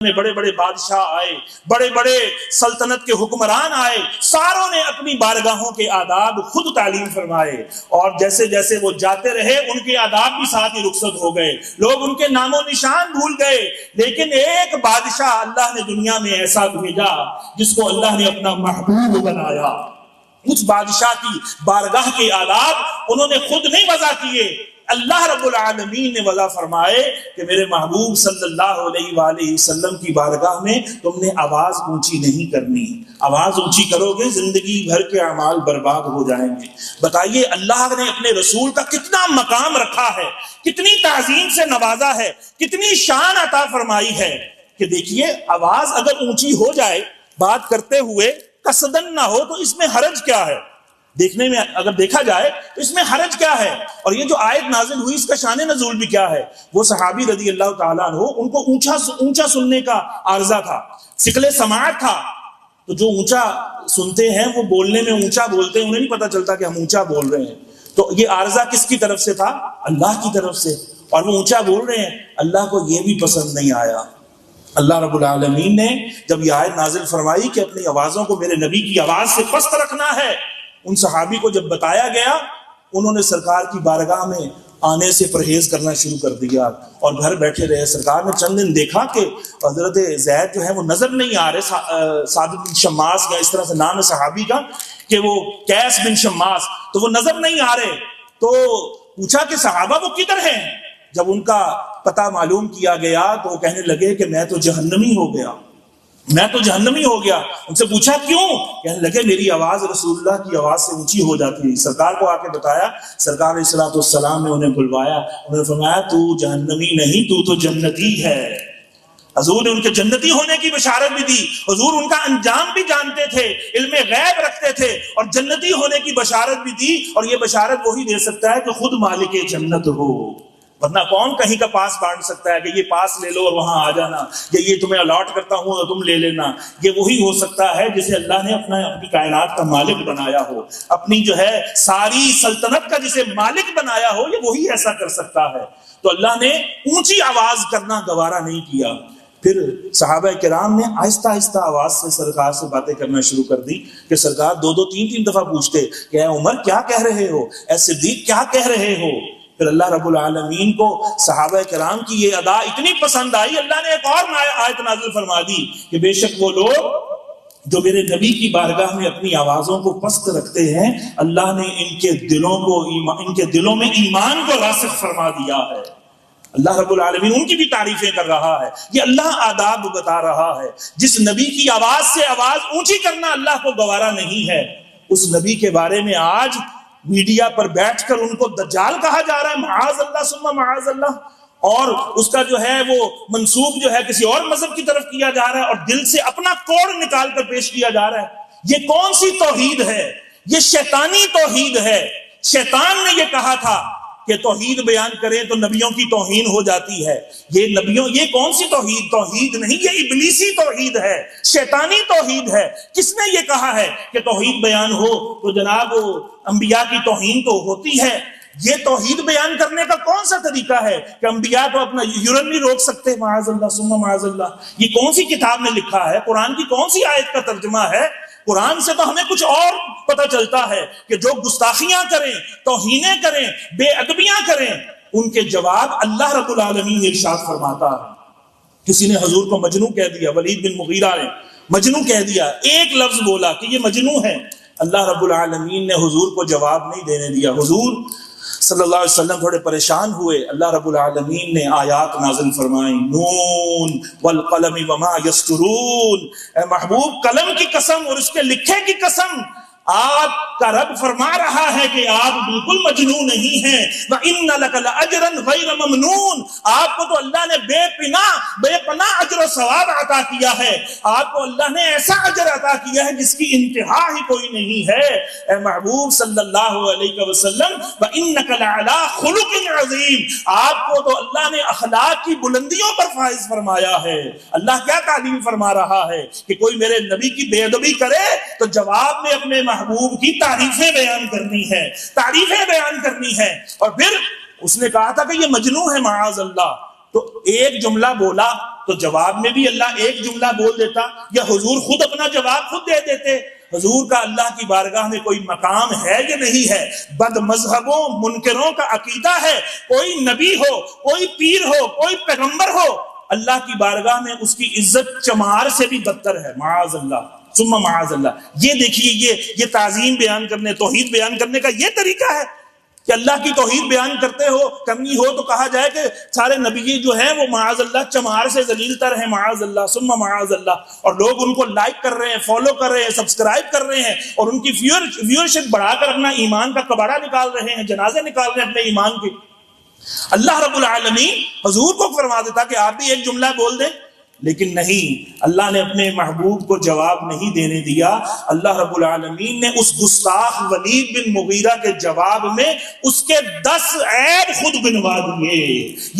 میں بڑے بڑے بادشاہ آئے، بڑے بڑے سلطنت کے حکمران آئے، ساروں نے اپنی بارگاہوں کے آداب خود تعلیم فرمائے، اور جیسے جیسے وہ جاتے رہے ان کے آداب بھی ساتھ ہی رخصت ہو گئے، لوگ ان کے نام و نشان بھول گئے۔ لیکن ایک بادشاہ اللہ نے دنیا میں ایسا بھیجا جس کو اللہ نے اپنا محبوب بنایا۔ اس بادشاہ کی بارگاہ کے آداب انہوں نے خود نہیں وضع کیے، اللہ رب العالمین نے وضع فرمائے کہ میرے محبوب صلی اللہ علیہ وآلہ وسلم کی بارگاہ میں تم نے آواز اونچی نہیں کرنی، آواز اونچی کرو گے زندگی بھر کے اعمال برباد ہو جائیں گے۔ بتائیے اللہ نے اپنے رسول کا کتنا مقام رکھا ہے، کتنی تعظیم سے نوازا ہے، کتنی شان عطا فرمائی ہے کہ دیکھیے آواز اگر اونچی ہو جائے بات کرتے ہوئے قصدن نہ ہو تو اس میں حرج کیا ہے؟ دیکھنے میں اگر دیکھا جائے تو اس میں حرج کیا ہے؟ اور یہ جو آیت نازل ہوئی اس کا شان نزول بھی کیا ہے؟ وہ صحابی رضی اللہ تعالیٰ عنہ ان کو اونچا سننے کا عارضہ تھا، ثقل سماعت تھا، تو جو اونچا سنتے ہیں وہ بولنے میں اونچا بولتے ہیں، انہیں نہیں پتا چلتا کہ ہم اونچا بول رہے ہیں۔ تو یہ عارضہ کس کی طرف سے تھا؟ اللہ کی طرف سے، اور وہ اونچا بول رہے ہیں، اللہ کو یہ بھی پسند نہیں آیا۔ اللہ رب العالمین نے جب یہ آیت نازل فرمائی کہ اپنی آوازوں کو میرے نبی کی آواز سے پست رکھنا ہے، ان صحابی کو جب بتایا گیا انہوں نے سرکار کی بارگاہ میں آنے سے پرہیز کرنا شروع کر دیا اور گھر بیٹھے رہے۔ سرکار نے چند دن دیکھا کہ حضرت زید جو ہے وہ نظر نہیں آ رہے، ثابت بن شماس کا اس طرح سے نام ہے صحابی کا کہ وہ قیس بن شماس، تو وہ نظر نہیں آ رہے، تو پوچھا کہ صحابہ وہ کدھر ہیں؟ جب ان کا پتہ معلوم کیا گیا تو وہ کہنے لگے کہ میں تو جہنمی ہو گیا، میں تو جہنمی ہو گیا۔ ان سے پوچھا کیوں؟ کہنے لگے میری آواز رسول اللہ کی آواز سے اونچی ہو جاتی ہے۔ سرکار کو آ کے بتایا، سرکار علیہ الصلوۃ والسلام نے انہیں بلوایا، انہوں نے فرمایا تو جہنمی نہیں، تو جنتی ہے۔ حضور نے ان کے جنتی ہونے کی بشارت بھی دی، حضور ان کا انجام بھی جانتے تھے، علم غیب رکھتے تھے، اور جنتی ہونے کی بشارت بھی دی، اور یہ بشارت وہی دے سکتا ہے کہ خود مالک جنت ہو، ورنہ کون کہیں کا پاس بانٹ سکتا ہے کہ یہ پاس لے لو اور وہاں آ جانا، یا یہ تمہیں الاٹ کرتا ہوں اور تم لے لینا۔ یہ وہی ہو سکتا ہے جسے اللہ نے اپنی کائنات کا مالک بنایا ہو، اپنی جو ہے ساری سلطنت کا جسے مالک بنایا ہو، یہ وہی ایسا کر سکتا ہے۔ تو اللہ نے اونچی آواز کرنا گوارا نہیں کیا۔ پھر صحابہ کرام نے آہستہ آہستہ آواز سے سرکار سے باتیں کرنا شروع کر دی کہ سرکار دو تین دفعہ پوچھتے کہ اے عمر کیا کہہ رہے ہو، اے صدیق کیا کہہ رہے ہو۔ پھر اللہ رب العالمین کو صحابہ کرام کی یہ ادا اتنی پسند آئی، اللہ نے ایک اور آیت نازل فرما دی کہ بے شک وہ لوگ جو میرے نبی کی بارگاہ میں اپنی آوازوں کو پست رکھتے ہیں، اللہ نے ان کے دلوں میں ایمان کو راسخ فرما دیا ہے۔ اللہ رب العالمین ان کی بھی تعریفیں کر رہا ہے، یہ اللہ آداب بتا رہا ہے۔ جس نبی کی آواز سے آواز اونچی کرنا اللہ کو گوارا نہیں ہے، اس نبی کے بارے میں آج میڈیا پر بیٹھ کر ان کو دجال کہا جا رہا ہے، معاذ اللہ ثم معاذ اللہ، اور اس کا جو ہے وہ منسوب جو ہے کسی اور مذہب کی طرف کیا جا رہا ہے، اور دل سے اپنا کوڑ نکال کر پیش کیا جا رہا ہے۔ یہ کون سی توحید ہے؟ یہ شیطانی توحید ہے۔ شیطان نے یہ کہا تھا کہ توحید بیان کریں تو نبیوں کی توہین ہو جاتی ہے۔ یہ کون سی توحید نہیں، یہ ابلیسی توحید ہے، شیطانی توحید ہے۔ کس نے یہ کہا ہے کہ توحید بیان ہو تو جناب انبیاء کی توہین تو ہوتی ہے؟ یہ توحید بیان کرنے کا کون سا طریقہ ہے کہ انبیاء تو اپنا یورین نہیں روک سکتے؟ معاذ اللہ ثم معاذ اللہ۔ یہ کون سی کتاب میں لکھا ہے؟ قرآن کی کون سی آیت کا ترجمہ ہے؟ قرآن سے تو ہمیں کچھ اور پتہ چلتا ہے کہ جو گستاخیاں کریں، توہینیں کریں، بے ادبیاں کریں، ان کے جواب اللہ رب العالمین ارشاد فرماتا ہے۔ کسی نے حضور کو مجنون کہہ دیا، ولید بن مغیرہ نے مجنون کہہ دیا، ایک لفظ بولا کہ یہ مجنون ہے، اللہ رب العالمین نے حضور کو جواب نہیں دینے دیا۔ حضور صلی اللہ علیہ وسلم تھوڑے پریشان ہوئے، اللہ رب العالمین نے آیات نازل فرمائیں، نون والقلم وما یسطرون، اے محبوب قلم کی قسم اور اس کے لکھے کی قسم، آپ کا رب فرما رہا ہے کہ آپ بالکل مجنون نہیں ہیں۔ وَإِنَّ لَكَ لَأَجْرًا غَيْرَ مَمْنُونٍ، آپ کو تو اللہ نے بے پناہ اجر و ثواب عطا کیا ہے، آپ کو اللہ نے ایسا اجر عطا کیا ہے جس کی انتہا ہی کوئی نہیں ہے۔ اے محبوب صلی اللہ علیہ وسلم، وَإِنَّكَ لَعَلَىٰ خُلُقٍ عَظِيمٍ، آپ کو تو اللہ نے اخلاق کی بلندیوں پر فائز فرمایا ہے۔ اللہ کیا تعلیم فرما رہا ہے کہ کوئی میرے نبی کی بے ادبی کرے تو جواب میں اپنے محبوب کی تعریفیں بیان کرنی ہے، تعریفیں بیان کرنی ہے۔ اور پھر اس نے کہا تھا کہ یہ مجنون ہے معاذ اللہ، تو ایک جملہ بولا تو جواب میں بھی اللہ ایک جملہ بول دیتا، یا حضور خود اپنا جواب خود دے دیتے۔ حضور کا اللہ کی بارگاہ میں کوئی مقام ہے یا نہیں ہے؟ بد مذہبوں منکروں کا عقیدہ ہے کوئی نبی ہو، کوئی پیر ہو، کوئی پیغمبر ہو، اللہ کی بارگاہ میں اس کی عزت چمار سے بھی بدتر ہے، معاذ اللہ ثم معاذ اللہ۔ یہ دیکھیے، یہ تعظیم بیان کرنے، توحید بیان کرنے کا یہ طریقہ ہے کہ اللہ کی توحید بیان کرتے ہو، کرنی ہو تو کہا جائے کہ سارے نبی جو ہیں وہ معاذ اللہ چمار سے ذلیل تر ہیں، معاذ اللہ ثم معاذ اللہ، اور لوگ ان کو لائک کر رہے ہیں، فالو کر رہے ہیں، سبسکرائب کر رہے ہیں، اور ان کی ویورشپ بڑھا کر اپنا ایمان کا کباڑا نکال رہے ہیں، جنازے نکال رہے ہیں اپنے ایمان کے۔ اللہ رب العالمین حضور کو فرما دیتا کہ آپ بھی ایک جملہ بول دیں، لیکن نہیں، اللہ نے اپنے محبوب کو جواب نہیں دینے دیا۔ اللہ رب العالمین نے اس گستاخ ولید بن مغیرہ کے جواب میں اس کے 10 عیب خود گنوا دیے۔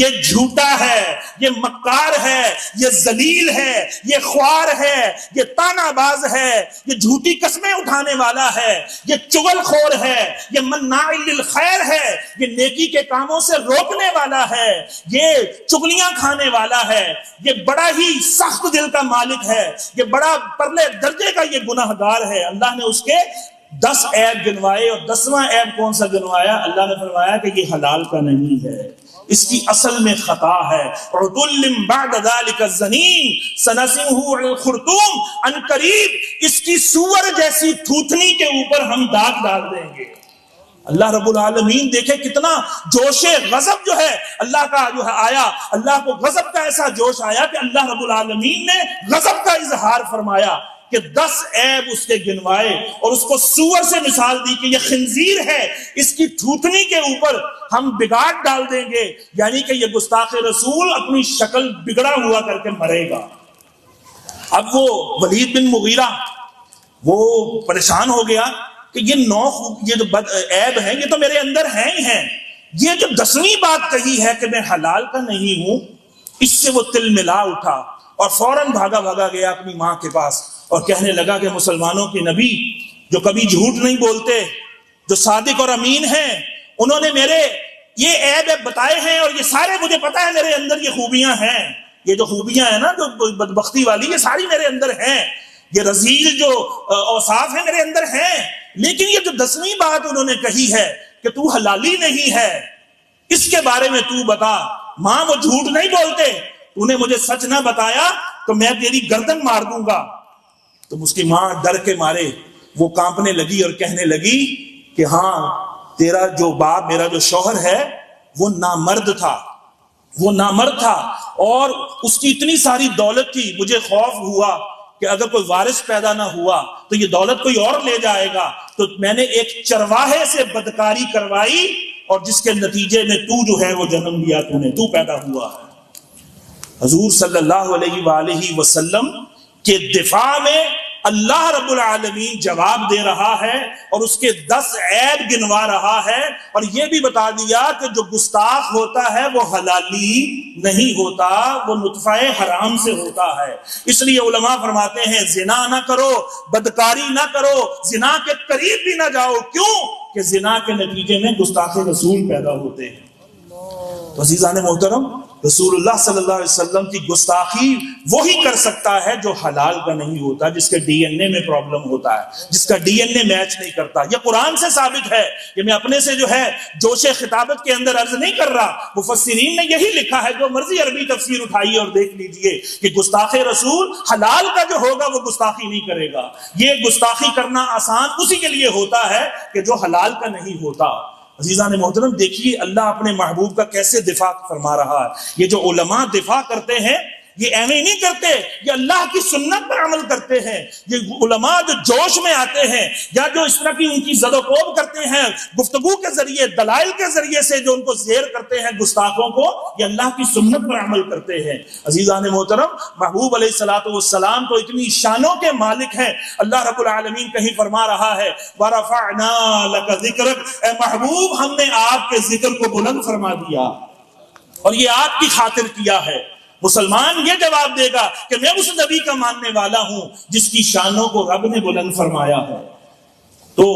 یہ جھوٹا ہے، یہ مکار ہے، یہ ذلیل ہے، یہ خوار ہے، یہ طعنہ باز ہے، یہ جھوٹی قسمیں اٹھانے والا ہے، یہ چغل خور ہے، یہ مناع للخیر ہے، یہ نیکی کے کاموں سے روکنے والا ہے، یہ چغلیاں کھانے والا ہے، یہ بڑا ہی سخت دل کا مالک ہے، یہ بڑا پرلے درجے کا یہ گناہ گار ہے۔ اللہ نے اس کے 10 عیب گنوائے، اور 10واں عیب کون سا گنوایا؟ اللہ نے فرمایا کہ یہ حلال کا نہیں ہے، اس کی اصل میں خطا ہے۔ عُتُلٍّ بَعْدَ ذَلِكَ الزَّنِيمِ سَنَسِمُهُ عَلَى الْخُرْطُومِ، ان قریب اس کی سور جیسی تھوتنی کے اوپر ہم داغ ڈال دیں گے۔ اللہ رب العالمین دیکھے کتنا جوش غضب جو ہے اللہ کا جو ہے آیا، اللہ کو غضب کا ایسا جوش آیا کہ اللہ رب العالمین نے غضب کا اظہار فرمایا کہ 10 عیب اس کے گنوائے، اور اس کو سور سے مثال دی کہ یہ خنزیر ہے، اس کی تھوتنی کے اوپر ہم بگاڑ ڈال دیں گے، یعنی کہ یہ گستاخ رسول اپنی شکل بگڑا ہوا کر کے مرے گا۔ اب وہ ولید بن مغیرہ وہ پریشان ہو گیا کہ یہ یہ جو عیب ہیں یہ تو میرے اندر ہیں ہی ہیں، یہ جو 10ویں بات کہی ہے کہ میں حلال کا نہیں ہوں، اس سے وہ تل ملا اٹھا اور فوراً بھاگا گیا اپنی ماں کے پاس اور کہنے لگا کہ مسلمانوں کے نبی جو کبھی جھوٹ نہیں بولتے، جو صادق اور امین ہیں، انہوں نے میرے یہ عیب بتائے ہیں، اور یہ سارے مجھے پتا ہے میرے اندر یہ خوبیاں ہیں، یہ جو خوبیاں ہیں نا جو بدبختی والی، یہ ساری میرے اندر ہیں، یہ رذیل جو اوصاف ہیں میرے اندر ہیں، لیکن یہ جو 10ویں بات انہوں نے کہی ہے کہ تو حلالی نہیں ہے، اس کے بارے میں تو بتا۔ ماں وہ جھوٹ نہیں بولتے، تو نے مجھے سچ نہ بتایا تو میں تیری گردن مار دوں گا۔ تو اس کی ماں ڈر کے مارے وہ کانپنے لگی اور کہنے لگی کہ ہاں تیرا جو باپ، میرا جو شوہر ہے وہ نامرد تھا، وہ نامرد تھا، اور اس کی اتنی ساری دولت تھی، مجھے خوف ہوا کہ اگر کوئی وارث پیدا نہ ہوا تو یہ دولت کوئی اور لے جائے گا، تو میں نے ایک چرواہے سے بدکاری کروائی، اور جس کے نتیجے میں تو جو ہے وہ جنم لیا، تو پیدا ہوا ہے۔ حضور صلی اللہ علیہ وآلہ وسلم کے دفاع میں اللہ رب العالمین جواب دے رہا ہے، اور اس کے 10 عیب گنوا رہا ہے، اور یہ بھی بتا دیا کہ جو گستاخ ہوتا ہے وہ حلالی نہیں ہوتا، وہ نطفہ حرام سے ہوتا ہے۔ اس لیے علماء فرماتے ہیں زنا نہ کرو، بدکاری نہ کرو، زنا کے قریب بھی نہ جاؤ۔ کیوں؟ کہ زنا کے نتیجے میں گستاخ رسول پیدا ہوتے ہیں۔ تو عزیزان محترم، رسول اللہ صلی اللہ علیہ وسلم کی گستاخی وہی کر سکتا ہے جو حلال کا نہیں ہوتا، جس کے ڈی این اے میں پرابلم ہوتا ہے، جس کا ڈی این اے میچ نہیں کرتا۔ یہ قرآن سے ثابت ہے، یہ میں اپنے سے جو ہے جوش خطابت کے اندر عرض نہیں کر رہا، مفسرین نے یہی لکھا ہے، جو مرضی عربی تفسیر اٹھائیے اور دیکھ لیجئے کہ گستاخ رسول حلال کا جو ہوگا وہ گستاخی نہیں کرے گا۔ یہ گستاخی کرنا آسان اسی کے لیے ہوتا ہے کہ جو حلال کا نہیں ہوتا۔ عزیزان محترم، دیکھیے اللہ اپنے محبوب کا کیسے دفاع فرما رہا ہے۔ یہ جو علماء دفاع کرتے ہیں یہ ایویں نہیں کرتے، یہ اللہ کی سنت پر عمل کرتے ہیں۔ یہ علماء جو جوش میں آتے ہیں یا جو اس طرح کی ان کی زد و کوب کرتے ہیں گفتگو کے ذریعے، دلائل کے ذریعے سے جو ان کو زیر کرتے ہیں گستاخوں کو، یہ اللہ کی سنت پر عمل کرتے ہیں۔ عزیزان محترم، محبوب علیہ الصلوۃ والسلام تو اتنی شانوں کے مالک ہیں، اللہ رب العالمین کہیں فرما رہا ہے وَرَفَعْنَا لَكَ ذِكْرَكَ، اے محبوب ہم نے آپ کے ذکر کو بلند فرما دیا، اور یہ آپ کی خاطر کیا ہے۔ مسلمان یہ جواب دے گا کہ میں اس نبی کا ماننے والا ہوں جس کی شانوں کو رب نے بلند فرمایا ہے۔ تو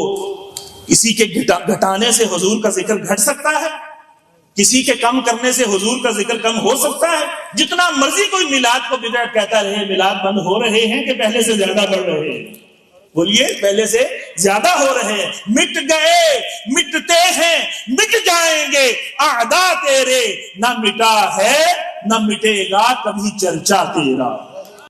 کسی کے گھٹانے سے حضور کا ذکر گھٹ سکتا ہے؟ کسی کے کم کرنے سے حضور کا ذکر کم ہو سکتا ہے؟ جتنا مرضی کوئی میلاد کو بدعت کہتا رہے، میلاد بند ہو رہے ہیں کہ پہلے سے زیادہ بڑھ رہے ہیں؟ بولیے، پہلے سے زیادہ ہو رہے ہیں۔ مٹ گئے، مٹتے ہیں، مٹ جائیں گے اعداء تیرے، نہ مٹا ہے نہ مٹے گا کبھی چرچا تیرا۔